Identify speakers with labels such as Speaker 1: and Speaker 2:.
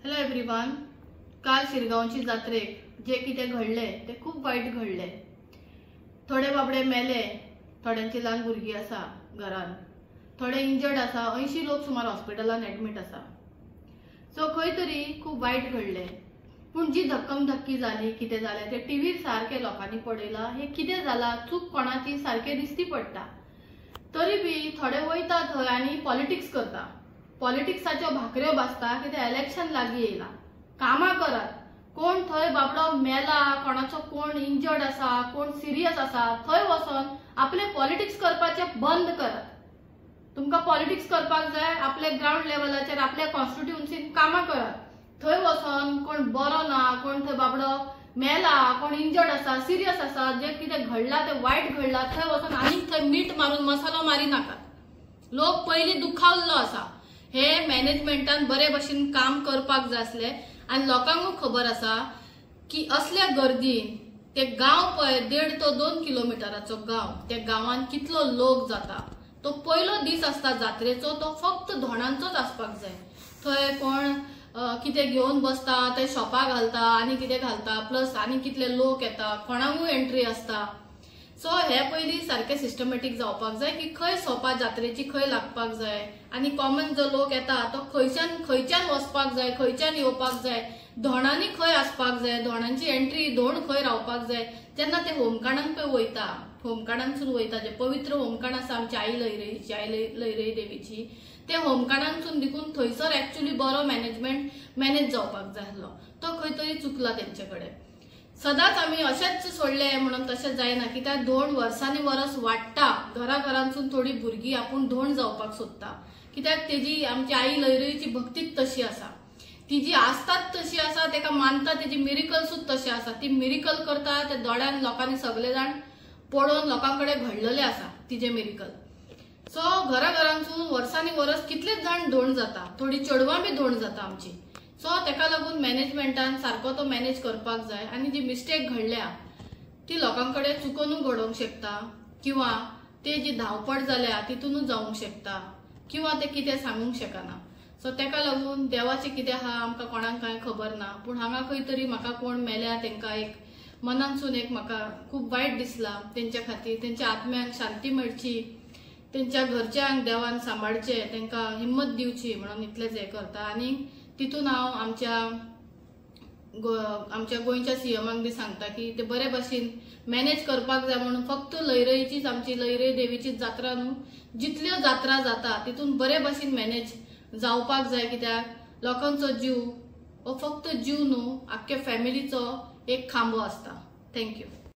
Speaker 1: Hello everyone. काल शिरगांवची जात्रेक जे कितें घडले ते खूप वाईट घडले। थोडे बाबडे मेले, थोड्यांची ल्हान भुरगीं आसा घरान, थोडे इंजर्ड आसा, 80 लोक सुमार हॉस्पिटलान एडमिट आसा। सो खंय तरी खूप वाईट घडले। पण जी धक्कमधक्की जाली, कितें जालें ते टीव्हीर सारखे लोकांनी पळयला। हे कितें जाला, चूक कोणाची सारखे दिसती पडटा। तरी बी थोडे वयता थंय आनी पॉलिटिक्स करता, पॉलिटिक्साच्यो भाकऱ्यो भाजता, कितें इलेक्शन लागीं येयला। कामां करात, कोण थंय बाबडो मेला, कोणाचो कोण इंजर्ड आसा, कोण सिरियस आसा, थंय वचोन आपले पॉलिटिक्स करपाचे बंद करात। तुमकां पॉलिटिक्स करपाक जाय, आपले ग्राउंड लेवलाचेर आपल्या कॉन्स्टिट्युएन्सीन कामां करात। थंय वचोन कोण बरो ना, कोण थंय बाबडो मेला, कोण इंजर्ड आसा, सिरियस आसा, जे कितें घडला ते वाईट घडला, थंय वचोन आनीक थंय मीठ मारून मसालो मारी नाकात। लोक पयलीं दुखावल्लो आसा। हे मॅनेजमेंटान बरे भशेन काम करपाक जाय आसले आनी लोकांकूय खबर आसा की असल्या गर्दीन ते गांव पळय 1.5 to 2 किलोमिटराचो गांव, त्या गांवान कितलो लोक जाता। तो पयलो दीस आसता जात्रेचो, तो फक्त धोणांचोच आसपाक जाय। थंय कोण कितें घेवन बसता, ते शॉपां घालता आनी कितें घालता, प्लस आनी कितले लोक येता, कोणाकूय एंट्री आसता। सो हे पयलीं सारखे सिस्टमॅटीक जावपाक जाय की खंय सोपा जात्रेची खंय लागपाक जाय आनी कॉमन जो लोक येता तो खंयच्यान वचपाक जाय, खंयच्यान येवपाक जाय, धोणांनी खंय आसपाक जाय, धोणांची एंट्री धोण खंय रावपाक जाय। जेन्ना ते होमकार्डान पळय वयता, होमकार्डानसून वयता, जे पवित्र होमकार्ड आसा आमची आई लयरई देवीची, ते होमकार्डानसून देखून थंयसर एक्चुअली बरो मॅनेज जावपाक जाय आसलो। तो खंय तरी चुकला तेंचे कडेन। सदांच आमी अशेंच सोडले म्हणून तशें जायना, कित्याक धोंड वर्सांनी वर्स वाडटा। घराघरांसून थोडी भुरगीं आपूण धोंड जावपाक सोदता, कित्याक तेजी आमची आई लयरईची भक्तीच तशी आसा, तिजी आस्ताच तशी आसा, तेका मानता, तेजी मिरिकल्सूच तशें आसा। ती मिरिकल करता, ते दोळ्यान लोकांनी सगळे जाण पळोवन लोकांकडे घडलेले आसा तिजे मिरिकल। सो घराघरांसून वर्सांनी वर्स कितलेच जाण धोंड जाता, थोडी चेडवां बी धोंड जाता आमची। सो तेका लागून मॅनेजमेंटान सारको तो मॅनेज करपाक जाय आनी जी मिस्टेक घडल्या ती लोकांकडे चुकोनूच घडोवंक शकता, किंवा ते जी धावपळ जाल्या तितूनच जावंक शकता, किंवा ते कितें सांगूंक शकना। सो तेका लागून देवाचें कितें आहा आमकां कोणाक कांय खबर ना। पूण हांगा खंय तरी म्हाका कोण मेल्या तेंकां एक मनानसून एक म्हाका खूब वायट दिसला तेंच्या खातीर। तेंच्या आत्म्यांक शांती मेळची, तेंच्या घरच्यांक देवान सांबाळचें, तेंकां हिम्मत दिवची म्हणून इतलेंच हें करता। आनी तितून हांव आमच्या गोंयच्या सीएमाक बी सांगता की ते बरे भशेन मॅनेज करपाक जाय म्हणून। फक्त लयरईचीच आमची लयरई देवीचीच जात्रा न्हू, जितल्यो जात्रा जाता तितून बरे भशेन मॅनेज जावपाक जाय, कित्याक लोकांचो जीव हो फक्त जीव न्हू, आख्ख्या फॅमिलीचो एक खांबो आसता। थँक्यू।